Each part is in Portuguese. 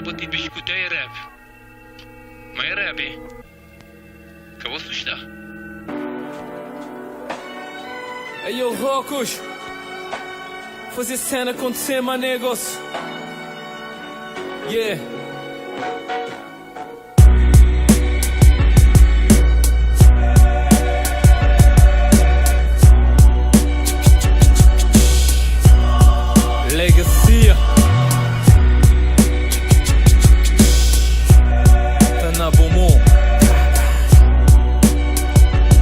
работает без escuta é rap. Mas é rap, hein? Acabou de assustar. Ei, eu Rocos, fazer cena acontecer, my negócio. Yeah. Legacia. Tá na Beaumont.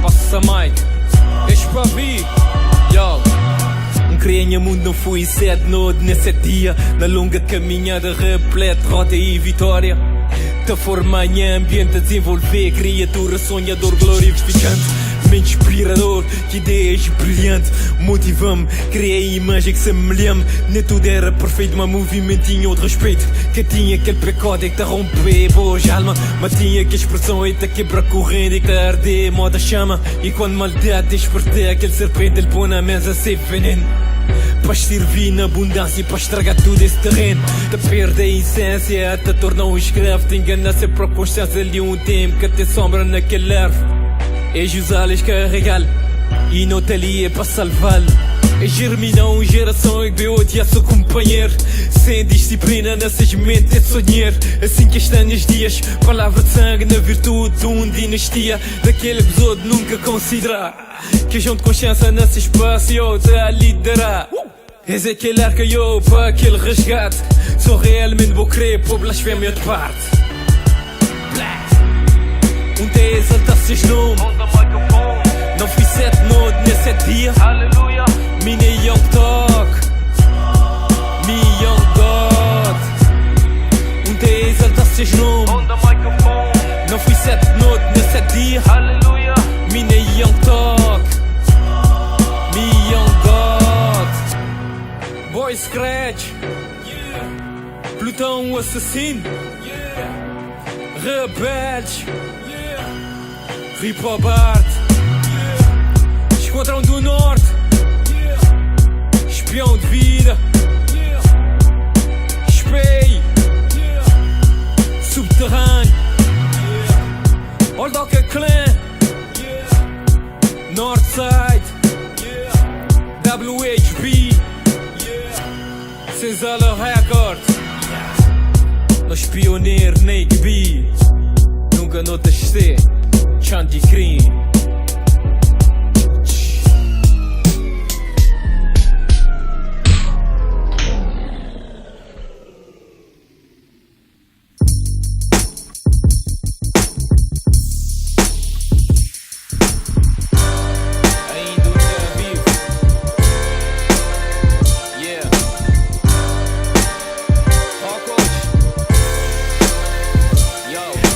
Passa Mike. És para vir. Yo. Criei mundo, não fui sede noite nesse dia. Na longa caminhada repleta, rota e vitória. Da forma em ambiente a desenvolver. Criatura sonhador, glorificante. Mente inspirador, que ideias brilhante. Motiva-me, criei imagem que semelha-me. Nem tudo era perfeito, mas movimento tinha outro respeito. Que tinha aquele pecado que te romper boas alma. Mas tinha que expressão e te quebra correndo e te arder moda chama. E quando maldade despertei aquele serpente, ele põe na mesa sem veneno. Para servir na abundância e para estragar tudo esse terreno. Te perde a essência, te torna um escravo. Te engana sempre a consciência de um tempo que te sombra naquele árvore. É usá-las carregá-lo e não te ali é para salvá-lo. É germinar uma geração e odiar seu companheiro. Sem disciplina nessas mentes é sonhar. Assim que estão os dias, palavra de sangue na virtude de uma dinastia. Daquele episódio nunca considerar que a gente de consciência nesse espaço eu te a liderar. És aquele arca eu para aquele resgate. Sou realmente vou crer por blasfémia de parte. Te exaltasse esse nome. Não fui sete noite nesse dia. Aleluia. Mine young talk, me young God. Te exaltasse esse nome. Não fui sete noite nesse dia. Aleluia. Mine young talk, me young God. Boy Scratch, Plutão assassino, rebeldes. Hip-Hop Art, Esquadrão do Norte, Espião de vida, Espelho, Subterrâneo, Old Docker Clan, Northside, WHB, Senzala Records. Nós pioneiros nem que bi, nunca notas ser Chandy Green.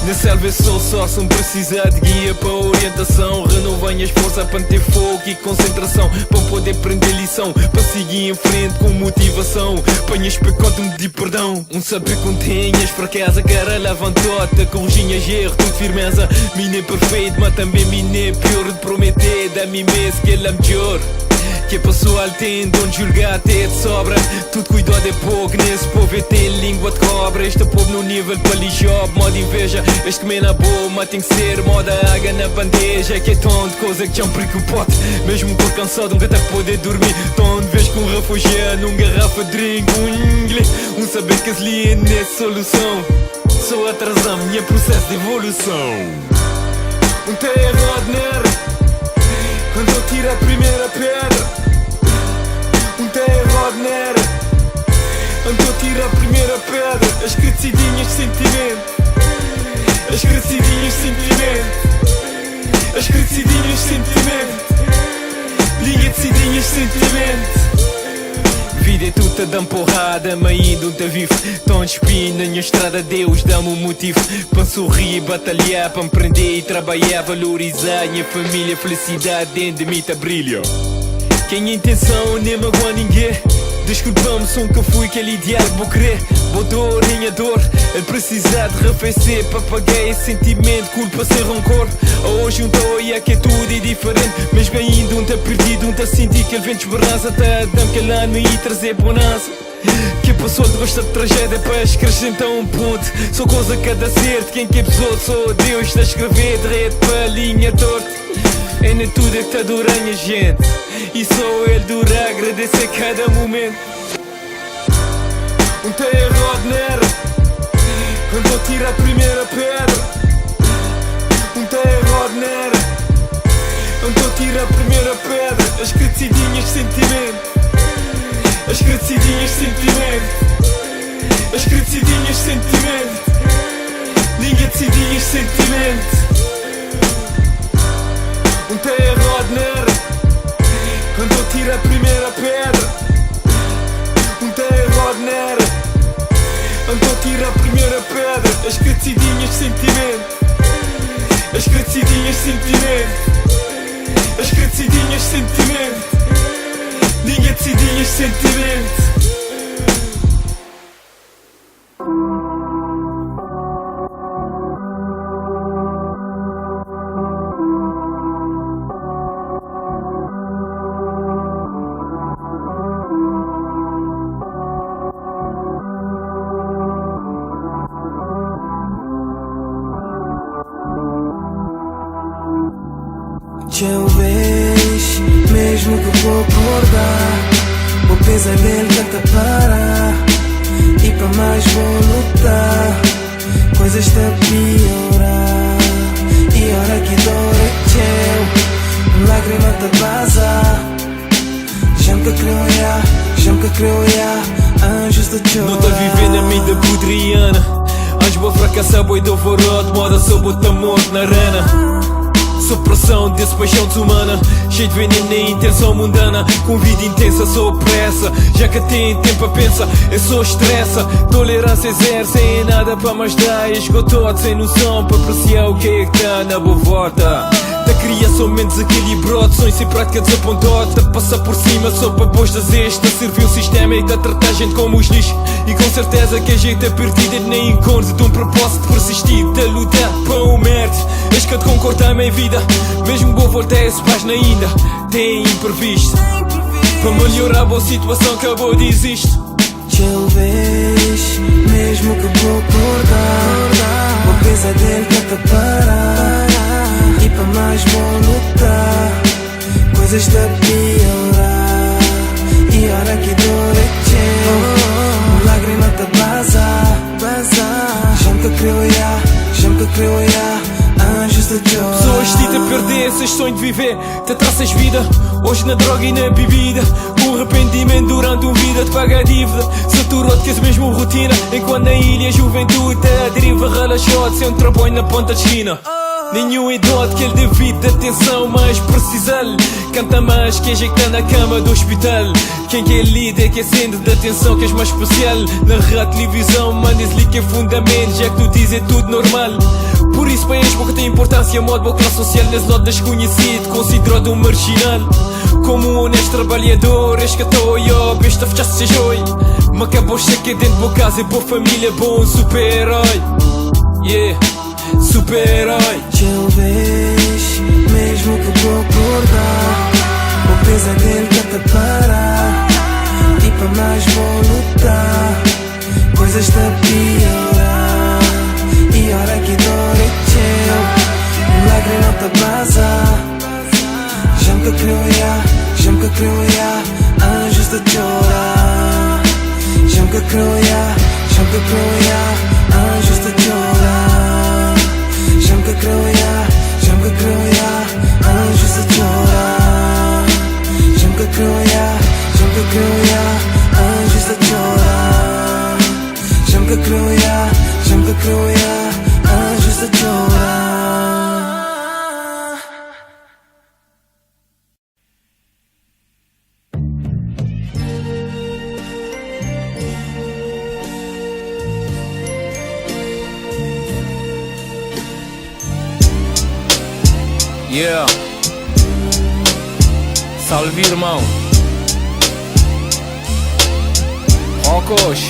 Na selva sou só, se precisar de guia para orientação. Renovem as forças para ter fogo e concentração, para poder prender lição, para seguir em frente com motivação. Panhas pecado, me de perdão. Saber contenhas para casa, cara levantou-te. Corujinhas, erro, tudo firmeza. Mine perfeito, mas também mine pior. De prometer, da mim mesmo que ele é melhor. Que a pessoa tem de onde julgar até de sobra. Tudo cuidado é pouco, nesse povo tem língua de cobra. Este povo no nível para job, modo inveja. Este que me na boa, mas tem que ser moda água na bandeja. Que é tão de coisa que te preocupa. Mesmo por cansado, nunca tá poder dormir. Tão de vez com um refugiado, garrafa de drink, inglês. Saber que as linhas nessa solução. Só atrasar minha processo de evolução. Terra nera quando eu tiro a primeira pedra. Terra nera quando eu tiro a primeira pedra. As crescidinhas de sentimento, as crescidinhas de sentimento, as crescidinhas de sentimento, linha de cidinhas de sentimento. Vida é tudo a dar porrada, mas ainda não vivo. Tão de espinho na minha estrada, Deus dá-me um motivo para sorrir, batalhar, para empreender e trabalhar, valorizar minha família, felicidade dentro de mim tá brilha. Quem a intenção nem magoa ninguém, Desculpa-me, som que fui aquele ideal que vou querer. Vou dor, minha dor, a precisar de reaquecer. Papaguei esse sentimento, culpa sem rancor. Hoje um tô e que é tudo e diferente. Mesmo ainda um tá perdido, um tá sentir que ele vem de esperança. Tá a dar-me calando e trazer bonança. Que passou de gosta de tragédia para acrescentar um ponto. Sou coisa que dá certo, quem que é pessoa sou Deus. Está a escrever de rede para a linha torta. É nem tudo que está durando a gente. E só ele dura agradecer cada momento. Um tá errado nera, quando vou tirar a primeira pedra. Um tá errado nera, quando vou tirar a primeira pedra. As crescidinhas de sentimento. As crescidinhas de sentimento. As crescidinhas de sentimento. Ninguém decidinhas de sentimento. Um tá errado nera, quando eu tiro a primeira pedra. Um tá errado nera, quando eu tiro a primeira pedra. As crescidinhas de sentimento. As crescidinhas de sentimento. As crescidinhas de sentimento. Ninguém decidinhas de sentimento. Eu vejo, mesmo que vou acordar, o pesadelo tenta parar, e para mais vou lutar, coisas estão a piorar. E hora que dor é teu, lágrima te baza. Já me creu ya, anjos de chorar. Não tá vivendo a vida podriana. Antes vou fracassar, boi do vorot, moda sobre o morto na arena. Supressão desse paixão desumana, cheio de veneno na intenção mundana. Com vida intensa sou pressa, já que tem tempo a pensar, eu sou estressa. Tolerância é zero, sem nada para mais dar. Esgotou sem noção para apreciar o que é que tá na boa volta. Da criação menos desequilibrado, sonho sem prática desapontado. De passar por cima só para postas este. Serviu o sistema e tá a tratar a gente como os lixos. E com certeza que a gente é perdida, nem encontra de um propósito de persistir, de lutar para o merda. És que eu te concordo a minha vida, mesmo vou voltar a essa página ainda. Tem imprevisto, para melhorar a boa situação acabou de existir. Eu vejo, mesmo que vou acordar, o pesadelo tenta parar, e para mais vou lutar, coisas estão a piorar. E hora que dor é teu, lágrima te baza. Já me creu ya, anjos de chorar. Pessoas te a perder esses sonhos de viver, te traças vida, hoje na droga e na bebida. Com arrependimento durante uma vida de pagar dívida. Saturou-te que és mesmo rotina, enquanto na ilha a juventude a deriva relaxou-te sem um trabalho na ponta de esquina. Nenhum idoso que ele devido de atenção, mas precisa-lhe. Canta mais que a gente tá na cama do hospital. Quem que é líder, que é centro de atenção, que és mais especial. Na rádio, televisão, mandas-lhe que é fundamento, já que tu dizes é tudo normal. Por isso para eles pouca tem importância, modo boa classe social nesse lado desconhecido, considerado um marginal. Como um honesto trabalhador, és que estou eu, besta fechaste seja oi. Me acabou de que dentro de boa casa, é boa família, bom super-herói. Yeah, super-herói. Eu vejo, mesmo que vou acordar, o pesadelo tenta parar, e para mais vou lutar, coisas estão a piorar. E hora que dor é teu, lágrima te baza. Já me creu ya, anjos de chorar. Já me creu ya, anjos de chorar. Já me creu ya, anjos de chorar. Já me creu ya, anjos de chorar. Já me creu ya, anjos de chorar. Yeah. Salve, irmão. Ocos.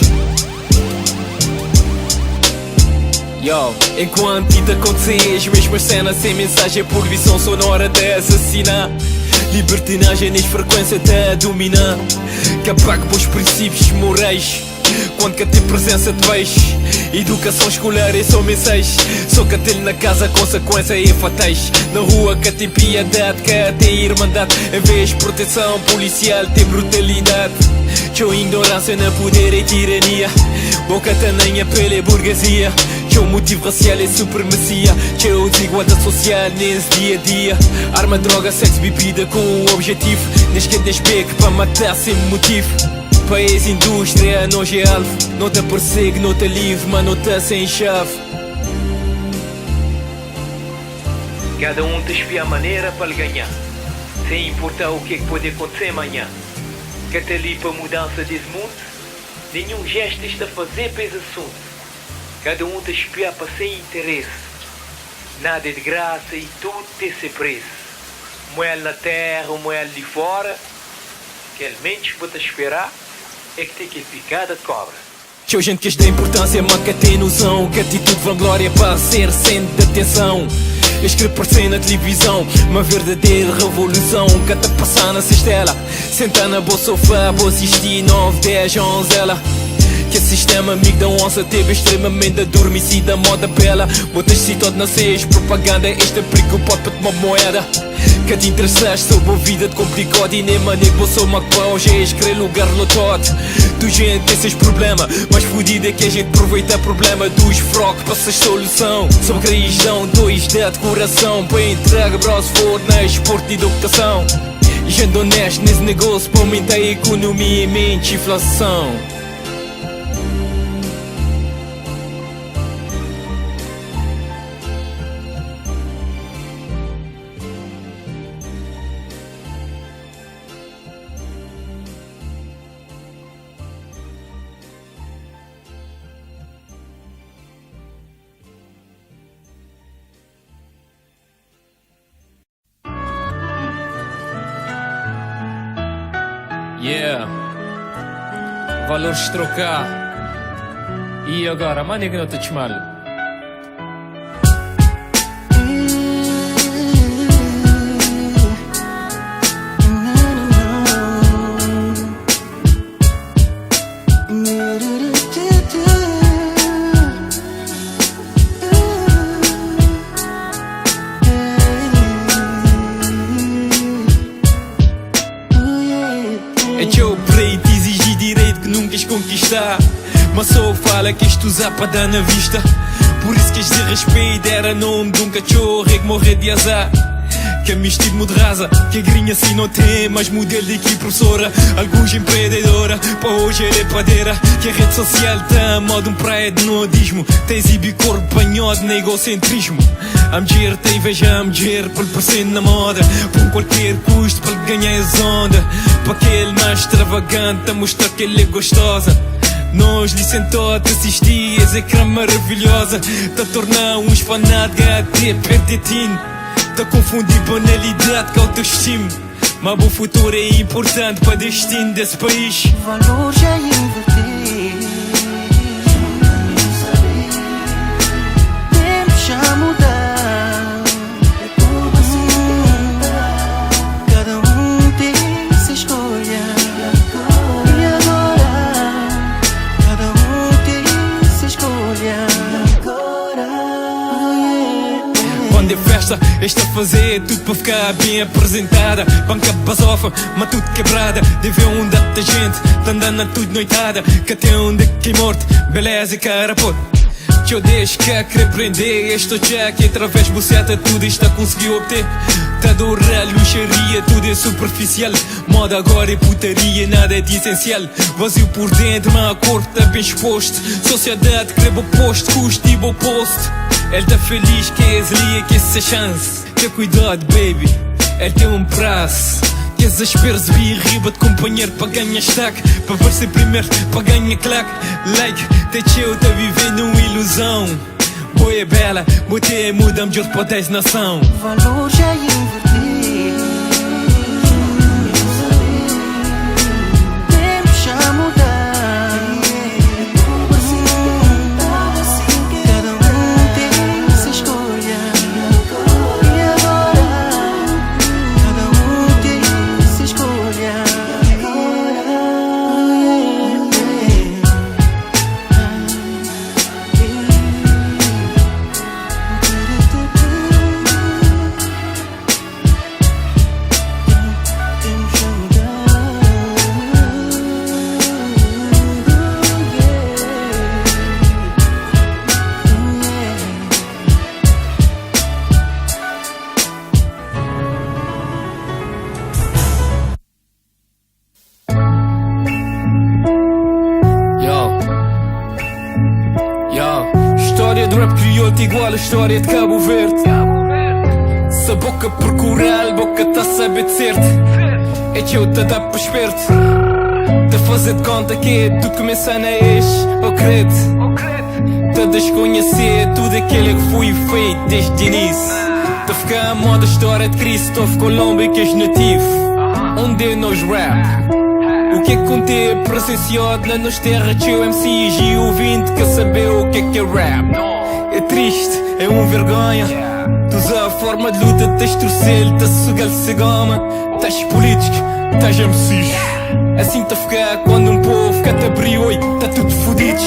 Yo, enquanto te acontecer as mesmas cenas sem mensagem por visão sonora de assassinar, libertinagem nas frequências de dominar, que apaga os princípios morais quando que tem presença de peixe. Educação escolar é só mensagem, só que tem na casa consequências e fatais. Na rua que tem piedade, que tem irmandade, em vez de proteção policial tem brutalidade. Tchau ignorância na poder e tirania, boca tamanha pela burguesia. Tchau motivo racial e supremacia, tchau desigualdade social nesse dia a dia. Arma, droga, sexo, bebida com o objetivo, nas que despegue para matar sem motivo. País, indústria, nós é alvo. Não te persegue, não te livre, mas não te sem chave. Cada te espia a maneira para ganhar, sem importar o que pode acontecer amanhã. Que te ali para a mudança desse mundo, nenhum gesto está a fazer para esse assunto. Cada te espia para sem interesse, nada é de graça e tudo tem seu preço. Moel na terra, moel de fora, que realmente para te esperar é que tem que ficar da cobra. Tchau gente que dá importância, mas que tem noção, que atitude vanglória para ser centro de atenção. Escrever por ser na televisão, uma verdadeira revolução que está passando na cistela. Sentar na boa sofá, vou assistir 9, 10, 11 ela. Que sistema amigo da onça teve extremamente adormecida, moda bela. Botas citado na seis, propaganda, este perigo pode para tomar moeda. Que te interessaste sobre a vida de complicado e nem maneiro vou só macpão, hoje é escrever lugar lotado. Tu gente tem seus problemas, mas fodido é que a gente aproveita o problema dos frocos para ser solução. Sobre cristão, dois de coração, para entrega bros for na esporte e educação. Gente honesto nesse negócio para aumentar a economia e mente inflação. Yeah, valores trocar. E agora, mano, que não te mal. É teu preto exigir direito que nunca quis conquistar, mas só fala que isto usar para dar na vista. Por isso que este respeito era nome de um cachorro que morrer de azar. Que a mistura de raça, que a grinha assim não tem mais modelo de equipe professora. Alguns empreendedora, para hoje ele é padeira. Que a rede social tá a modo praia de nudismo. Tem exibe corpo banhado no egocentrismo. A mulher tem inveja, a mulher para parecer na moda, por qualquer custo para ganhar as ondas. Para aquele mais extravagante a mostrar que ele é gostosa. Nós lhe sentados assistir essa ecrã maravilhosa. Tá a tornar um espanado até perdetinho. Tá a confundir banalidade com autoestima. Mas o futuro é importante para o destino desse país. O valor já inverti. Tempo já mudar. Cada tem sua escolha. E agora cada tem sua escolha. Quando é festa, esta a fazer tudo para ficar bem apresentada. Banca basofa, mas tudo quebrada. Deve onde a gente tá andando a tudo noitada. Que até onde que é morte, beleza e cara pô. Que eu deixo que a querer prender. Este já que através de buceta tudo isto a conseguir obter. Tá adorar luxaria, tudo é superficial. Moda agora é putaria, nada é de essencial. Vazio por dentro, mas a cor tá bem exposto. Sociedade que leva oposto, custo e oposto. Ele tá feliz que é ali, que essa chance. Ter cuidado, baby, ele tem um prazo. Que as esperas vir riba de companheiro para ganhar destaque. Para ver se primeiro, para ganhar claque. Like, te eu tá vivendo uma ilusão. Boa é bela, botei muda melhor para 10 nação. O valor já inverti. Tempo já mudar. rap crioulo igual a história de Cabo Verde. Se a boca procura, a boca tá a saber de certo. É que eu te dá para esperto. Te fazer de conta que é tu começa na ex, ou credo. Te desconhecer tudo aquilo que fui feito desde o início. Te ficar a moda história de Cristóvão Colombo e que és nativo. Onde nós rap? O que é que contei presenciado na nossa terra de MCs e ouvinte que saber o que é rap? É triste, é vergonha. Tu usa a forma de luta, tens torcer, tens sugar se gama. Tens políticos, tens MCs. Assim te ficar quando um povo que te abriu, oi, tá tudo fodidos.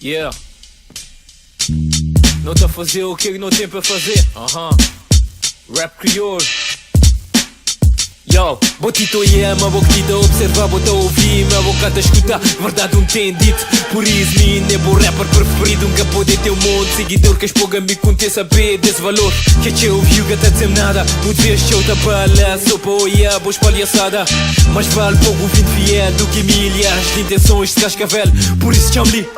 Yeah. Não tá a fazer o que não tem para fazer. Rap crioulo. Yo, botito e ama, botita observar, bota ouvir, minha boca tá escutar, verdade não tem dito. Por isso, mim é o rapper preferido. Nunca pode ter um monte de seguidor que espoga me conter saber desse valor. Que te ouviu que tá dizendo nada. Muitas vezes eu tá para só para olhar, boas palhaçada. Mas vale pouco 20 fiel do que milhares de intenções de cascavel. Por isso chamo-lhe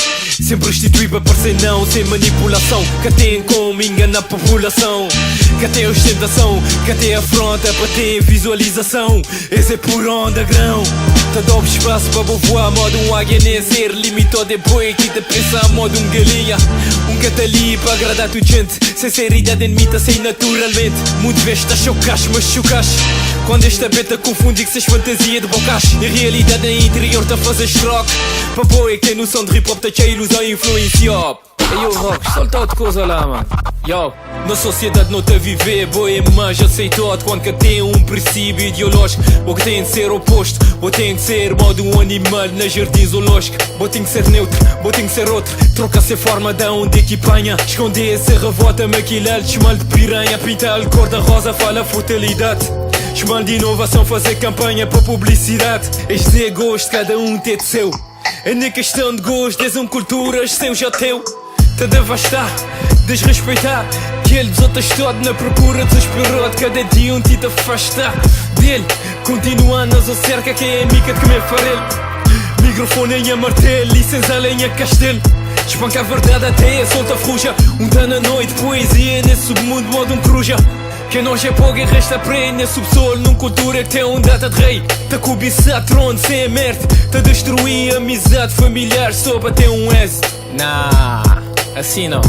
sempre restituir para parecer não, sem manipulação. Que tem como enganar a população. Que tem ostentação, que tem afronta para ter visualização. Esse é por underground. Te dá espaço para voar, modo um águia nem ser limitado depois que te pensa modo um galinha. Que tá ali para agradar a tua gente. Sinceridade em mim tá sem naturalmente. Muito vezes tá chocaste, mas chocaste quando esta beta confunde que se fantasia de bocas. Na realidade em interior tá a fazer troque. Para boi que tem noção de hip hop tá cheia ilusão e influência. Ei yo rock, solta outra coisa lá mano. Yo, na sociedade não tá a viver, boi mas aceitado quando que tem princípio ideológico. Ou que tem de ser oposto, ou tem de ser modo um animal na jardim zoológico. Ou tem que ser neutro, ou tem que ser outro. Troca se forma da onde que panha. Esconder se revolta, maquilar, chamar de piranha. Pintar cor da rosa, fala futilidade. Chamar de inovação, fazer campanha para publicidade. Este é gosto, cada tem de seu. É nem questão de gosto, és culturas, seu já teu. Te devastar, desrespeitar. Que eles outras todo na procura desesperado. Cada dia te afastar dele. Continuando a cerca que é amiga de comer farelo. Microfone em martelo, licença lenha castelo. Espanca a verdade até a solta fruja. Dano à noite, poesia nesse submundo modo cruja. Que nós é pouco e resta prenda nesse subsolo. Num cultura que tem data de rei. Tá cobiçar trono sem merda. Tá destruir amizade familiar só para ter êxito. Nah, assim não.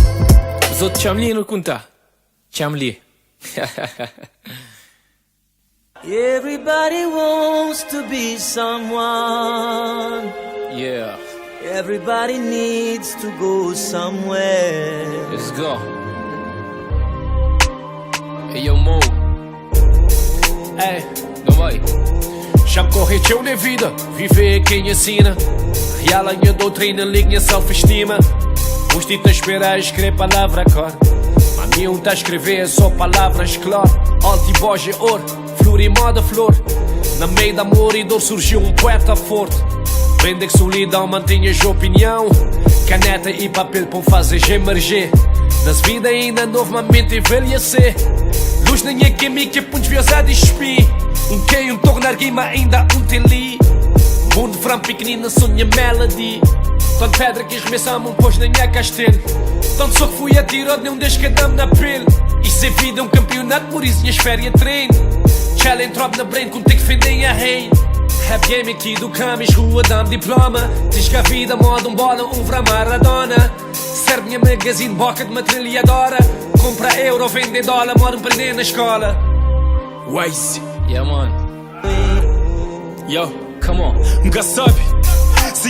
Os outros chamam-lhe não contar. Chamam-lhe. Everybody wants to be someone. Yeah. Everybody needs to go somewhere. Let's go. Hey yo Mo. Ei, não vai. Já me corretiu na vida, viver quem ensina. Real a minha doutrina, linha self-estima. Os títulos esperar escrever palavra cor. A mim tá a escrever só palavras claro. Altivoz é ouro, flor e moda flor. Na meio da amor e dor surgiu poeta forte. Prende que solidão mantenhas opinião. Caneta e papel para fazer emerger. Nas vidas ainda novamente envelhecer. Luz na minha química, pontos viajar e espir. Quem torna rima ainda tem li. Mundo fram pequenina sonha melody. Tanto pedra que esmessamos pôs na minha castelo. Tanto só que fui atirado nem descadame na pele. Isso é vida, campeonato, por isso minhas férias treino. Challenge drop na brain, com tem que defender a rei. Rap game aqui do Camis, rua dá-me diploma. Diz que a vida moda bola, vra Maradona. Serve minha magazine, boca de materializadora. Compra euro, vende dólar, modo aprender na escola. Wise. Yeah man. Yo, come on. Nunca sabe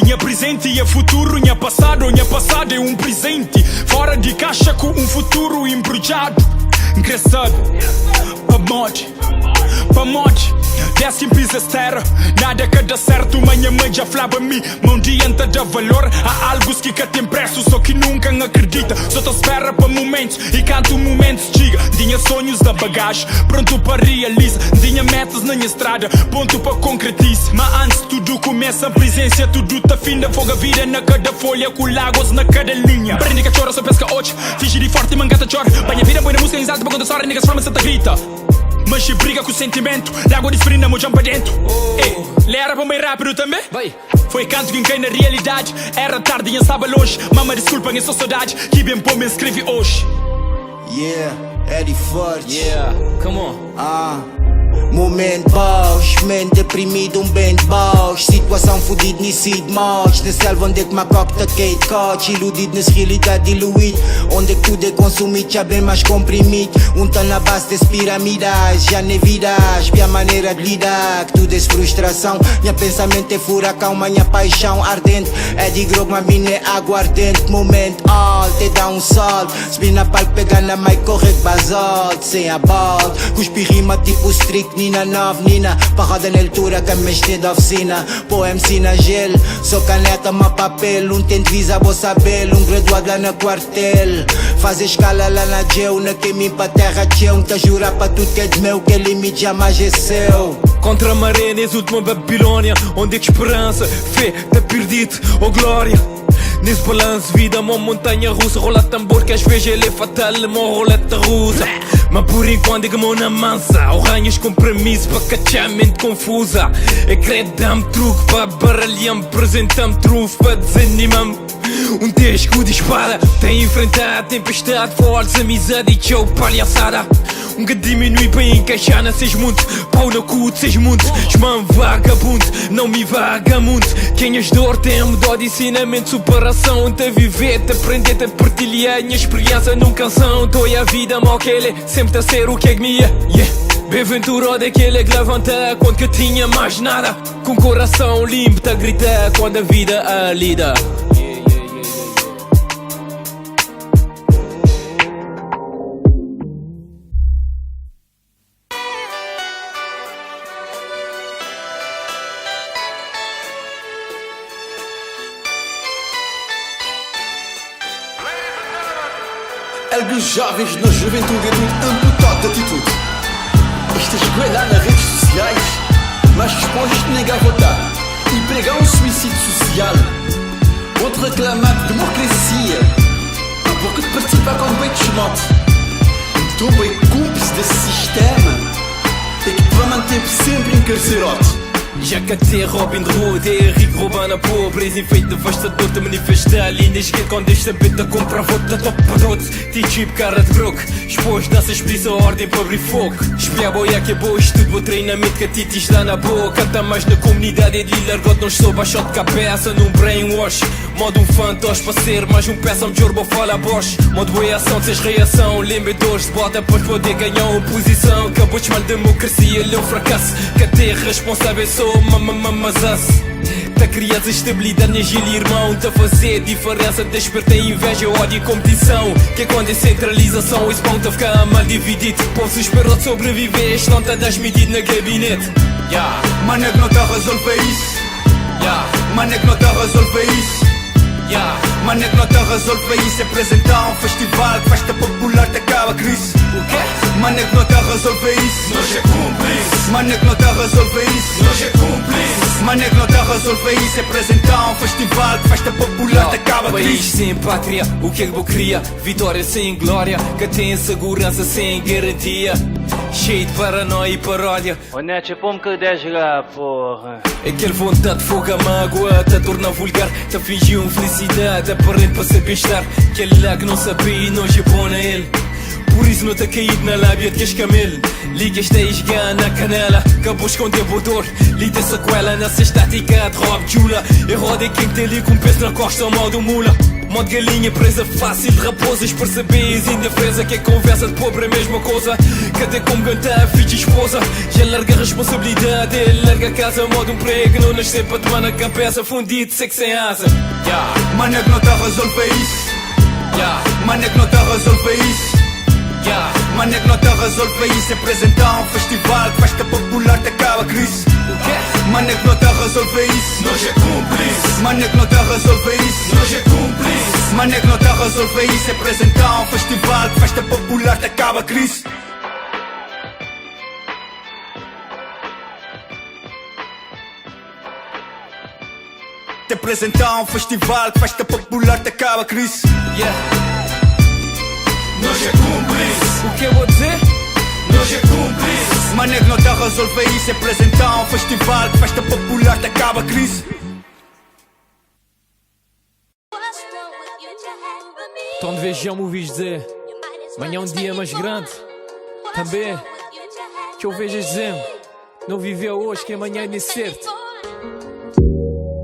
Inha presente e futuro, inha passado é um presente. Fora de caixa com um futuro embrulhado. Engraçado, pa morte, desce em pisa terra. Nada que dá certo, manhã mãe já falava me. Mão diante dá valor a algo que tem preço, só que nunca acredita. Só te espera para momentos e canto momentos chega. Tinha sonhos da bagagem, pronto para realizar. Tinha metas na minha estrada, ponto para concretizar. Mas antes tudo começa, a presença tudo tá fina. Foga vida na cada folha, com lagos na cada linha. Prende cachorro, só pesca hoje, finge de forte, mangata chora. Banha vida, boa música, exato, para quando a história, niggas forma, Santa grita. Mas se briga com o sentimento, água de esfrina, mojão para dentro. Lera para meio rápido também? Foi canto que cai na realidade. Era tarde e estava longe. Mama, desculpa, eu sou saudade. Que bem pô me escrevi hoje. Yeah, Eddie Forte. Yeah, come on. Momento baixo, mente deprimido, bem baixo. Situação fodida, nisso de morte. Na selva onde é que macaco tá Kate Koch. Iludido nessa realidade diluída. Onde é que tudo é consumido, já bem mais comprimido. Tá na base das piramidas, já nem vidas. Minha maneira de lidar, que tudo é frustração. Minha pensamento é furacão, minha paixão ardente. É de grog, mas minha é aguardente. Momento alto, é dar um salto. Subir na palco, pegar na mic, correr de basalto. Sem a balde, cuspi rima tipo strict. Nina nove, Nina, parada na altura que me mexer da oficina. Pô MC na gel, só caneta, ma papel. Tem divisa, vou saber, graduado lá na quartel. Faz escala lá na gel, na que me pra terra tchau. Tá jurar pra tudo que é de meu, que limite jamais é seu. Contra a maré, nesse última Babilônia, onde é que esperança, fé, tá perdido, oh glória. Nesse balanço, vida, uma montanha russa. Rola tambor que às vezes ele é fatal, uma roleta russa. Mas por enquanto é que mão na mansa. Arranhas compromisso para cachar mente confusa. É credo, dá-me truque para baralhar-me. Apresenta-me trunfo para desanimar-me. Tem escudo e espada, tem enfrentar a tempestade. Fortes, amizade e show, palhaçada. Que diminui para encaixar na seis mundos. Pau no cu de seis mundos. Esmão vagabundo, não me vagamundo. Quem as dor tem mudado de ensinamento, superação. Te viver, te aprender, te partilhar. Minha experiência num canção. Tô a vida mal que ele sempre tá a ser o que é que me é. Bem-aventurado daquele que levanta quando que tinha mais nada. Com coração limpo, tá a gritar quando a vida a lida. Alguns jovens na juventude é tudo amputado de atitude. Esta esguelha nas redes sociais, mas dispostos a negar votar e pregar um suicídio social. Outro reclamar de democracia, porque de participar com bem desmote. Então bem cúmplice desse sistema é que te vai manter sempre em carcerote. Já catei Robin Hood, é rico roubando a pobreza. Efeito devastador te manifestar ali na esquerda. Quando esta beta compra voto da top produto. T-chip, cara de broco, exposto nessa expedição a ordem para abrir fogo. Espiar boia que é boa, estudo bom treinamento que a Titi está na boa. Canta mais na comunidade, é de largote, não estou baixo de cabeça num brainwash. Modo um fantoche para ser mais um peça, de orbo fala a bosch. Modo boa ação, tens reação, lembradores de bota para poder ganhar uma posição. Acabou de chamar democracia, ele é um fracasso. Catei responsável, sou mamamamazas. Tá criado estabilidade na gíria, irmão. Tá fazer diferença, desperta inveja, ódio e competição. Que é quando é centralização, esse pão tá ficar mal dividido. Posso esperar de sobreviver, este não tá das medidas na gabinete. Mano é que não tá a resolver isso. Mano é que não tá a resolver isso. Mano é que não tá a resolver isso. É apresentar um festival, festa popular, te acaba a crise. O quê? Mano é que não tá a resolver isso. Nós é cúmplice. Mano é que não tá a resolver isso. Nós é cúmplice. Mano é que não tá a resolver isso. É apresentar um festival, festa popular, te acaba a país crise. sem pátria, o que é que eu queria? Vitória sem glória, que tem segurança sem garantia. Cheio de paranoia e paródia. Onete, pom que 10 jogar, porra. Aquele vontade de fogo a mágoa, te torna vulgar, te fingiu felicidade, aparente para saber estar. Aquele lá que não sabia e não é bom na ele. Por isso não tá caído na lábia de cascamelo. Liga esta esgana na canela, acabou esconder o dor. Lida sequela nessa estática de Rob Jula. E roda quem tem ali com peso na costa, mal do mula. Modo galinha presa fácil de raposas. Percebes indefesa que a conversa de pobre é a mesma coisa. Cadê como cantar, filho e esposa? Já larga a responsabilidade, ele larga a casa. Modo emprego, não nascer para tomar na cabeça. Fundido, sei que sem asa. Mano é que não tá a resolver isso. Mano é que não tá a resolver isso. Mano é que não tá a resolver isso. Apresentar um festival, festa popular, te acaba a crise. Mano é que não tá a resolver isso. Nós é cúmplice. Mano é que não tá a resolver isso. Nós é cúmplice. Mano é que não tá a resolver isso. Apresentar um festival, festa popular, te acaba a crise. Te apresentar um festival, festa popular, te acaba a crise. Nós é cúmplice. O que eu vou dizer? Nós é cúmplice. Mano é que não tá a resolver isso. Apresentar um festival, festa popular, te acaba a crise. Então de vez já me ouvis dizer amanhã é um dia mais grande. Também que eu vejo dizendo não viveu hoje que amanhã é certo.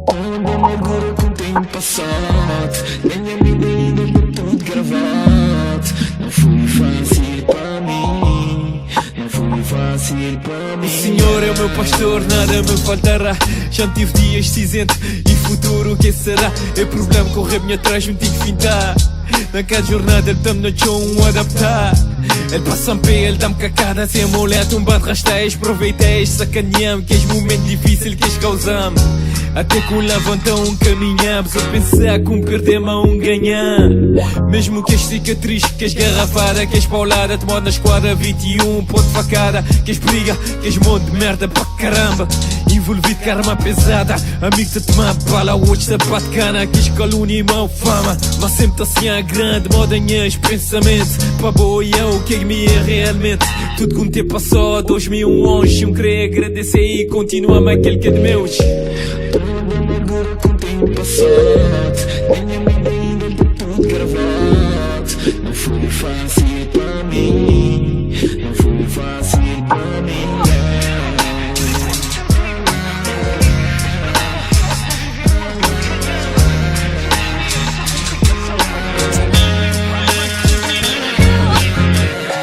Amargura com o tempo passado, nem a vida ainda por tudo gravado. Não foi fácil para mim, não foi fácil para mim. O Senhor é o meu pastor, nada me faltará. Já tive dias cinzento e futuro o que será? É problema correr-me atrás, não tenho que fintar. Naquela jornada ele tam-me um adaptar. Ele passa-me pé, ele dá-me cacada. Sem mulher, tu me bate rasteias, aproveiteias, sacaneamos. Que és momento difícil que és causamos. Até que um levantão, um caminhamos. Eu pensar que um perder, mas um ganhar. Mesmo que és cicatriz, que és garrafada, que és paulada, te moro na esquadra 21, ponto de facada. Que és briga, que és monte de merda pra caramba. Envolvido com arma pesada, amigo te tomar bala, hoje sapato cana. Que és calúnia e mau fama, mas sempre assim a grande modanhas pensamento. Para boa eu, que é que me é realmente. Tudo com o tempo passou, 2011. Um queria agradecer e continuar aquele que é de meus. Amargura com o tempo passado, nem a vida ainda por tudo gravado. Não foi fácil para mim, não foi fácil para mim.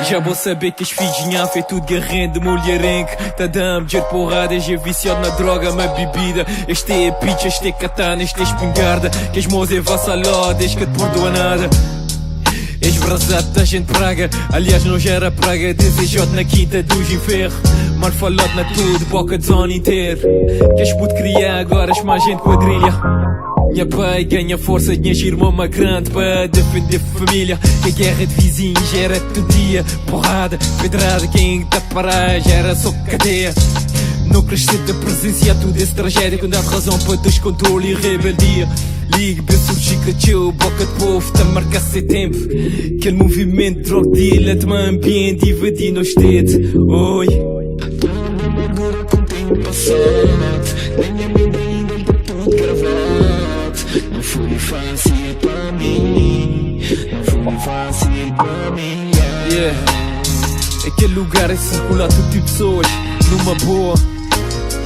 Já vou saber que as filhinhas fez tudo garrendo de mulherengue. Tá dando de porrada, já viciado na droga, uma bebida. Este é pitch, este é katana, este é espingarda. Que as mãos é vassalhada, és que te perdoa nada. És brasado da gente praga, aliás não já era praga. Desejado na quinta dos infernos, mal falado na tudo, boca de zona inteira. Que és puto criar agora, és mais gente quadrilha. Minha pai ganha força, minha irmã uma grande para defender família. Que a guerra de vizinhos era todo dia. Porrada, pedrada, quem tá parar já era só cadeia. Não crescer da presença, tudo esse tragédia. Quando há razão para descontrole e rebeldia. Ligue, bem surgir que teu boca de povo tá a marcar sem tempo. Aquele movimento drug dealer de um ambiente dividir nos dedos. Oi. Amargura com o tempo passado, nem a vida ainda por tudo gravado. Não foi fácil para mim, não foi fácil para mim. Aquele lugar é circular todo tipo de pessoas, numa boa.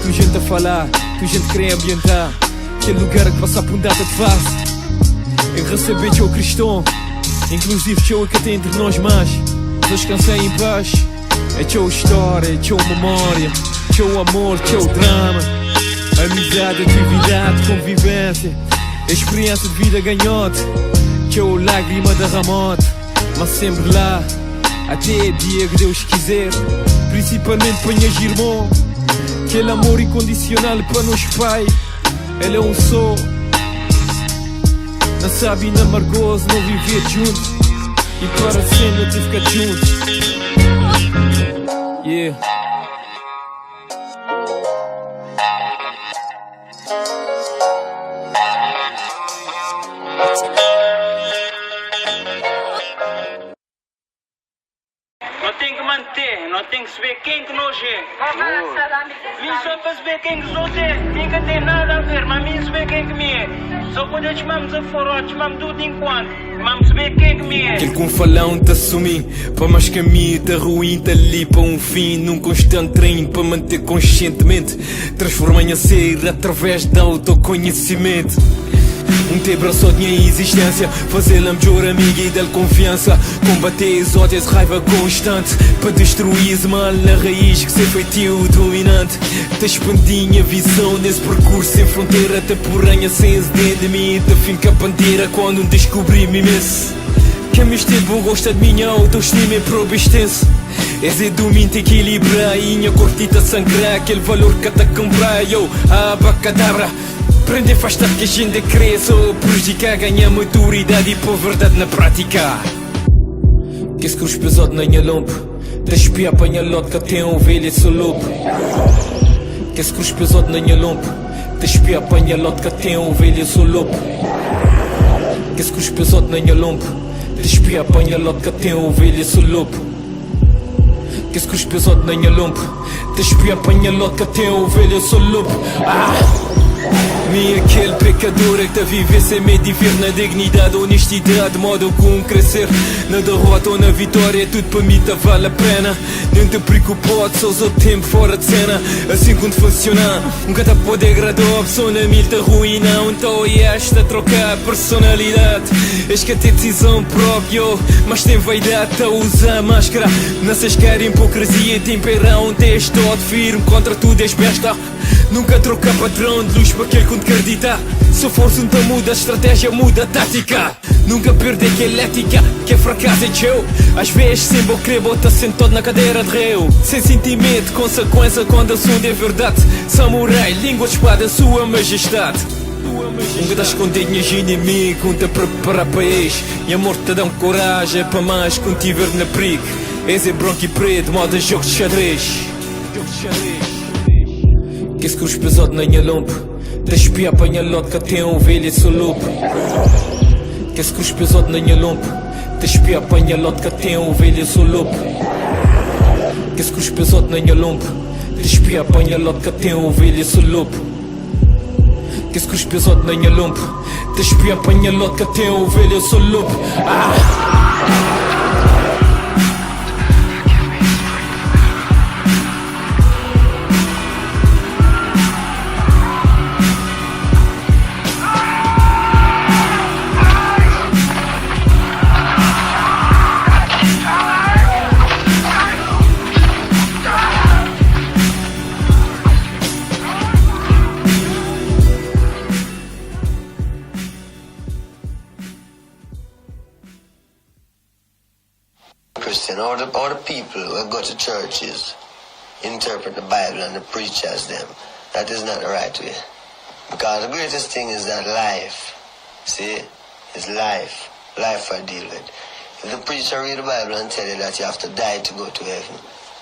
Tu gente a falar, tu gente querer ambientar. Aquele lugar que passa por um data de face. Eu receber teu cristão, inclusive teu que tem entre nós mais. Descansei em paz. É teu história, é teu memória, teu amor, teu drama. Amizade, atividade, convivência. Experiência de vida ganhote, teu lágrima derramote. Mas sempre lá, até dia que Deus quiser. Principalmente para minhas irmãos. Aquele amor incondicional para nós pai. Ele é um só. Não sabe e não amargoso, não viver junto. E para sempre te ficar junto. Yeah. Não tem que manter, não tem que saber quem que nós é. Mim só para saber quem que nós é, nunca tem nada a ver, mas mim saber quem que me é. Só quando eu chamamos a fora, chamamos tudo enquanto, vamos saber quem que me é. Aquele com falão te assumir, para mais caminho, tá ruim, tá ali para um fim, num constante treino para manter conscientemente, transformar em a ser através de autoconhecimento. te abraçou de minha existência, fazê-la melhor amiga e dar confiança, combater as ódias, raiva constante, para destruir esse mal na raiz que se feitio dominante. Te expandi minha visão nesse percurso sem fronteira, te porranha sem esse dentro de mim, te finca a bandeira quando descobri-me imenso. Que me tempo gosta de minha autoestima e própria extenso. Esse domingo te equilibra e minha cortita sangra, aquele valor que te compra, eu, abacadabra. Prende afasta que a gente crê, só prejudicar, ganha maturidade e pôr verdade na prática. Que se cruz pesado na minha lombo, te espia para minha lógica, tem ovelha e sou lobo. Que se cruz pesado na minha lombo, te espia para minha lógica, tem ovelha e sou lobo. Que se cruz pesado na minha lombo, te espia para minha lógica, tem ovelha e sou lobo. Que se cruz pesado na minha lombo, te espia para minha lógica, tem ovelha e sou lobo. Me aquele pecador que tá viver sem medo de ver na dignidade, honestidade, modo como crescer. Na derrota ou na vitória, tudo para mim tá vale a pena. Não te preocupado, só o tempo fora de cena. Assim quando funciona, nunca tá pode agradar a opção na mil te ruína. Então esta trocar a personalidade. És que tem decisão própria, mas tem vaidade, tá usar máscara. Nessas caras hipocrisia, tempera um texto todo firme contra tudo és besta. Nunca troca padrão de luz para aquele que acredita. Se força não muda, a estratégia muda a tática. Nunca perde aquela ética, que é fracasso é teu. Às vezes sempre querer botar sentado na cadeira de réu. Sem sentimento, consequência quando o assunto é verdade. Samurai, língua de espada, sua majestade. Nunca tá escondido minhas inimigos, quando te preparar para ex. E a morte te dá coragem para mais quando tiver na perigo. Esse é branco e preto, moda jogo de xadrez. Que se cruz pesado na minha lombo, te espia para minha lógica, tem ovelha e sou lobo. Que se cruz pesado na minha lombo, te espia para minha lógica, tem ovelha e sou lobo. Que se cruz pesado na minha lombo, te espia para minha lógica, tem ovelha e sou lobo. Que se cruz pesado na minha lombo, te espia para minha lógica, tem ovelha e sou lobo. Christian, all the people who go to churches interpret the Bible and they preach as them. That is not the right way. Because the greatest thing is that life, see, is life. Life I deal with. If the preacher read the Bible and tell you that you have to die to go to heaven,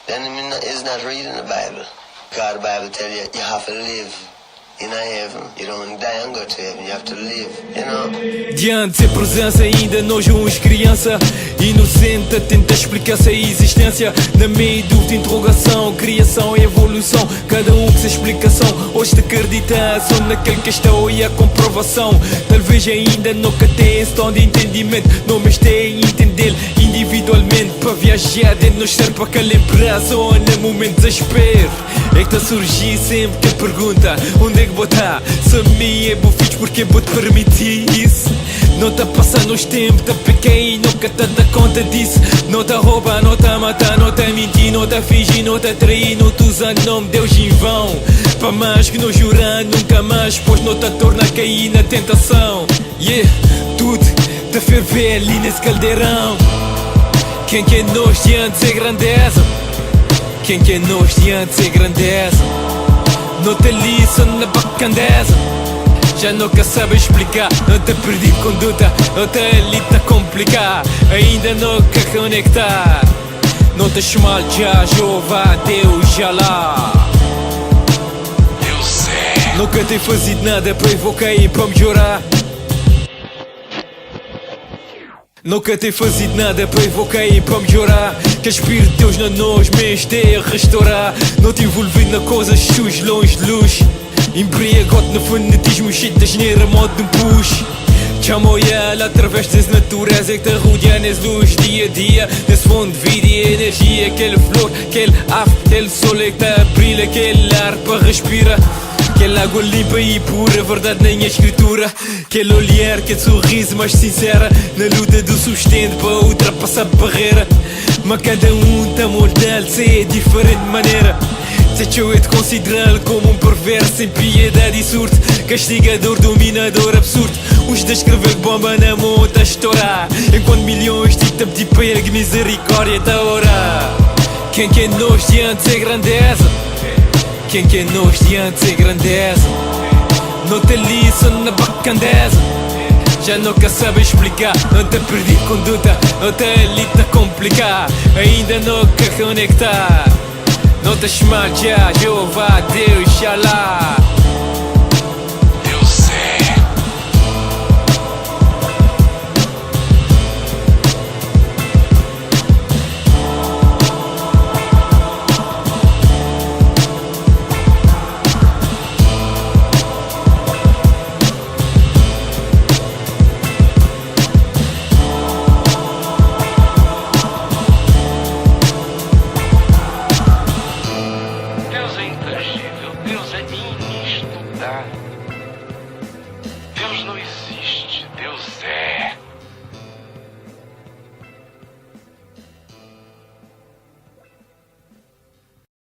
then he's not reading the Bible. Because the Bible tell you you have to live in a heaven. You don't die and go to heaven, you have to live, you know? Diante sem presença ainda nós uns criança inocente, tenta explicar-se a existência. Na meia dúvida, interrogação, criação e evolução, cada um com sua explicação. Hoje te acreditar só naquele questão e a comprovação. Talvez ainda nunca tenha esse tom de entendimento, não me esteja a entender individualmente. Para viajar dentro nos serve para que lembrar só no momento de desespero. É que tá surgir sempre que pergunta onde é que vou estar? Se a mim é bom fixe, porque vou te permitir isso? Não tá passando os tempos, tá pequeno e nunca tá dá conta disso. Não tá roubar, não tá matar, não tá mentir, não tá fingir, não tá trair, não tá usando nome de Deus em vão. Para mais que não jurar nunca mais, pois não tá torna a cair na tentação. Yeah, tudo tá ferver ali nesse caldeirão. Quem que é nós diante de ser grandeza? Quem que é nós diante de ser grandeza? Não te liça na bacandeza. Já nunca sabe explicar, não te perdi conduta, não te ali tá complicar, ainda nunca conectar. Não te chamar já, Jeová, Deus, já lá. Eu sei. Nunca te fazido nada para evocar e para melhorar. Nunca te fazido nada para evocar e para melhorar. Que o Espírito de Deus na nós me esteja a restaurar. Não te envolvido na coisas sujas, longe de luz. Embriagado no fanatismo, cheio de asneira, modo de push. Chamo ela através dessa natureza que te rodeia nessa luz dia a dia. Nesse fundo de vida e energia, aquele flor, aquele ar, aquele sol que te brilha, aquele ar para respirar. Aquela água limpa e pura, verdade na minha escritura. Aquele olhar, aquele sorriso mais sincera, na luta do sustento para ultrapassar a barreira. Mas cada tá mortal, sei diferente maneira. Se eu te considerá-lo como um perverso sem piedade e surto, castigador, dominador, absurdo. Os de escrever bomba na mão tá a estourar, enquanto milhões de te pedir para que misericórdia tá a orar. Quem é nós diante de grandeza? Quem é nós diante de grandeza? Não te liço na bacandeza, já nunca sabe explicar. Não te perdi conduta, não te ali tá complicar, ainda nunca conectar. Não te chamar já, Jeová, Deus, Xalá. Eu sei. Deus é intangível, Deus é inestudar. Deus não existe.